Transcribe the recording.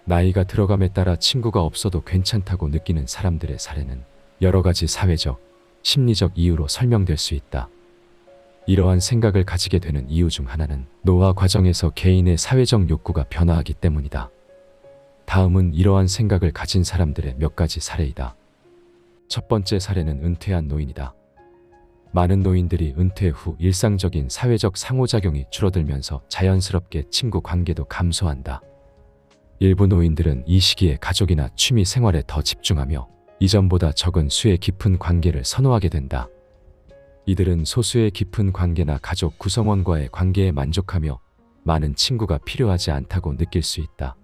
나이가 들어감에 따라 친구가 없어도 괜찮다고 느끼는 사람들의 사례는 여러 가지 사회적, 심리적 이유로 설명될 수 있다. 이러한 생각을 가지게 되는 이유 중 하나는 노화 과정에서 개인의 사회적 욕구가 변화하기 때문이다. 다음은 이러한 생각을 가진 사람들의 몇 가지 사례이다. 첫 번째 사례는 은퇴한 노인이다. 많은 노인들이 은퇴 후 일상적인 사회적 상호작용이 줄어들면서 자연스럽게 친구 관계도 감소한다. 일부 노인들은 이 시기에 가족이나 취미 생활에 더 집중하며 이전보다 적은 수의 깊은 관계를 선호하게 된다. 이들은 소수의 깊은 관계나 가족 구성원과의 관계에 만족하며 많은 친구가 필요하지 않다고 느낄 수 있다.